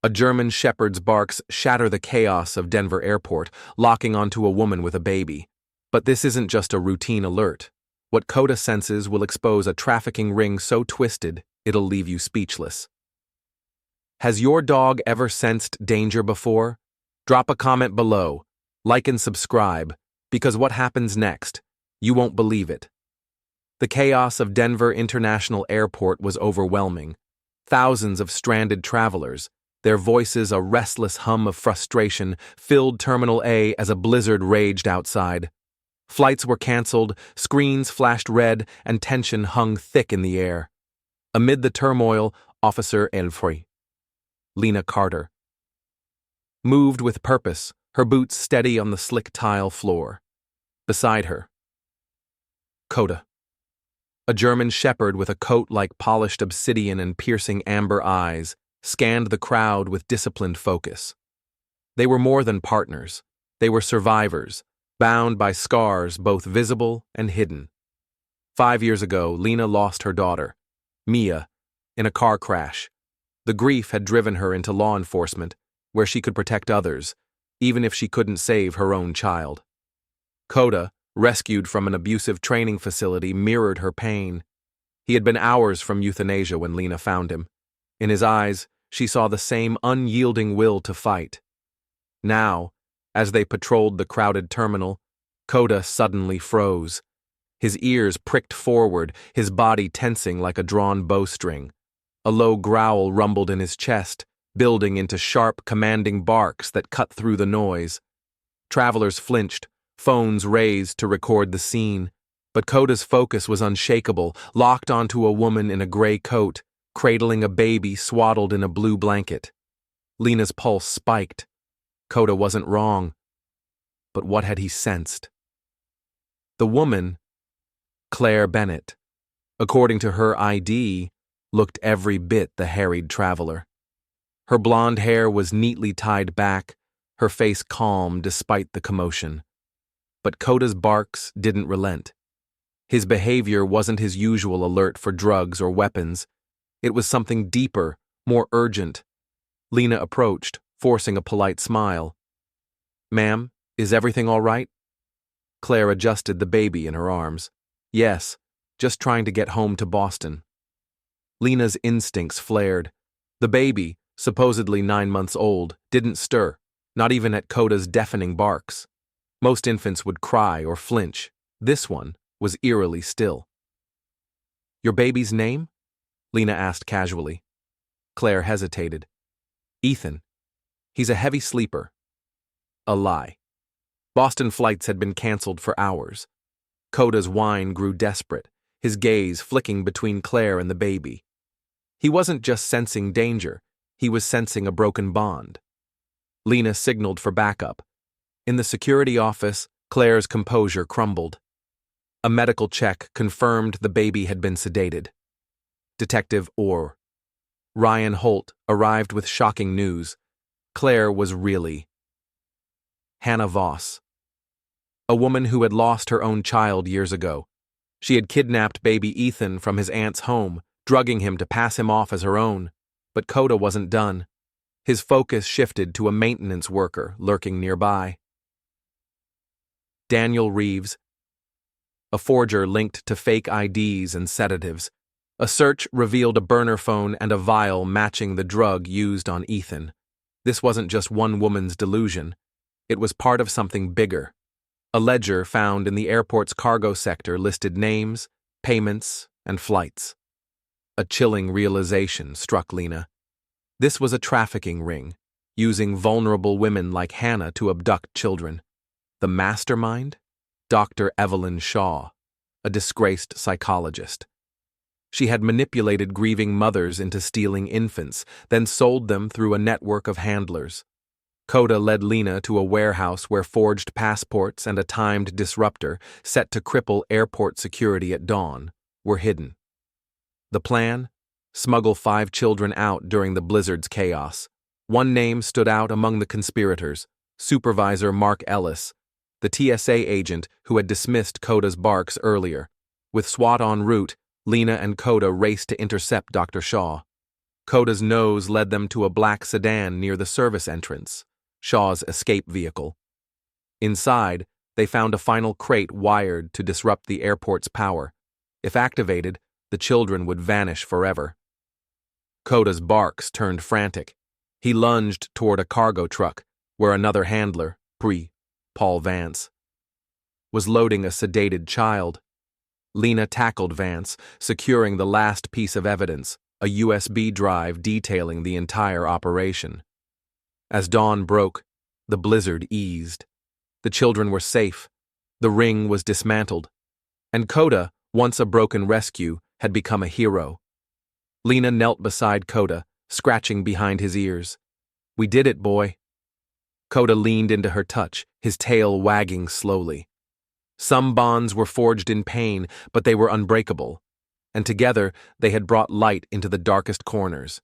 A German shepherd's barks shatter the chaos of Denver Airport, locking onto a woman with a baby. But this isn't just a routine alert. What Coda senses will expose a trafficking ring so twisted, it'll leave you speechless. Has your dog ever sensed danger before? Drop a comment below, like and subscribe, because what happens next, you won't believe it. The chaos of Denver International Airport was overwhelming. Thousands of stranded travelers, their voices a restless hum of frustration, filled Terminal A as a blizzard raged outside. Flights were canceled, screens flashed red, and tension hung thick in the air. Amid the turmoil, Officer Elfrey, Lena Carter, moved with purpose, her boots steady on the slick tile floor. Beside her, Coda, a German shepherd with a coat like polished obsidian and piercing amber eyes, scanned the crowd with disciplined focus. They were more than partners. They were survivors, bound by scars both visible and hidden. 5 years ago, Lena lost her daughter, Mia, in a car crash. The grief had driven her into law enforcement, where she could protect others, even if she couldn't save her own child. Coda, rescued from an abusive training facility, mirrored her pain. He had been hours from euthanasia when Lena found him. In his eyes, she saw the same unyielding will to fight. Now, as they patrolled the crowded terminal, Coda suddenly froze. His ears pricked forward, his body tensing like a drawn bowstring. A low growl rumbled in his chest, building into sharp, commanding barks that cut through the noise. Travelers flinched, phones raised to record the scene, but Coda's focus was unshakable, locked onto a woman in a gray coat, cradling a baby swaddled in a blue blanket. Lena's pulse spiked. Coda wasn't wrong. But what had he sensed? The woman, Claire Bennett, according to her ID, looked every bit the harried traveler. Her blonde hair was neatly tied back, her face calm despite the commotion. But Coda's barks didn't relent. His behavior wasn't his usual alert for drugs or weapons. It was something deeper, more urgent. Lena approached, forcing a polite smile. "Ma'am, is everything all right?" Claire adjusted the baby in her arms. "Yes, just trying to get home to Boston." Lena's instincts flared. The baby, supposedly 9 months old, didn't stir, not even at Coda's deafening barks. Most infants would cry or flinch. This one was eerily still. "Your baby's name?" Lena asked casually. Claire hesitated. "Ethan. He's a heavy sleeper." A lie. Boston flights had been canceled for hours. Coda's whine grew desperate, his gaze flicking between Claire and the baby. He wasn't just sensing danger, he was sensing a broken bond. Lena signaled for backup. In the security office, Claire's composure crumbled. A medical check confirmed the baby had been sedated. Detective Orr, Ryan Holt, arrived with shocking news. Claire was really Hannah Voss, a woman who had lost her own child years ago. She had kidnapped baby Ethan from his aunt's home, drugging him to pass him off as her own. But Coda wasn't done. His focus shifted to a maintenance worker lurking nearby. Daniel Reeves, a forger linked to fake IDs and sedatives. A search revealed a burner phone and a vial matching the drug used on Ethan. This wasn't just one woman's delusion. It was part of something bigger. A ledger found in the airport's cargo sector listed names, payments, and flights. A chilling realization struck Lena. This was a trafficking ring, using vulnerable women like Hannah to abduct children. The mastermind? Dr. Evelyn Shaw, a disgraced psychologist. She had manipulated grieving mothers into stealing infants, then sold them through a network of handlers. Coda led Lena to a warehouse where forged passports and a timed disruptor, set to cripple airport security at dawn, were hidden. The plan? Smuggle 5 children out during the blizzard's chaos. One name stood out among the conspirators: Supervisor Mark Ellis, the TSA agent who had dismissed Coda's barks earlier. With SWAT en route, Lena and Coda raced to intercept Dr. Shaw. Coda's nose led them to a black sedan near the service entrance, Shaw's escape vehicle. Inside, they found a final crate wired to disrupt the airport's power. If activated, the children would vanish forever. Coda's barks turned frantic. He lunged toward a cargo truck, where another handler, Paul Vance, was loading a sedated child. Lena tackled Vance, securing the last piece of evidence, a USB drive detailing the entire operation. As dawn broke, the blizzard eased. The children were safe. The ring was dismantled. And Coda, once a broken rescue, had become a hero. Lena knelt beside Coda, scratching behind his ears. "We did it, boy." Coda leaned into her touch, his tail wagging slowly. Some bonds were forged in pain, but they were unbreakable, and together they had brought light into the darkest corners.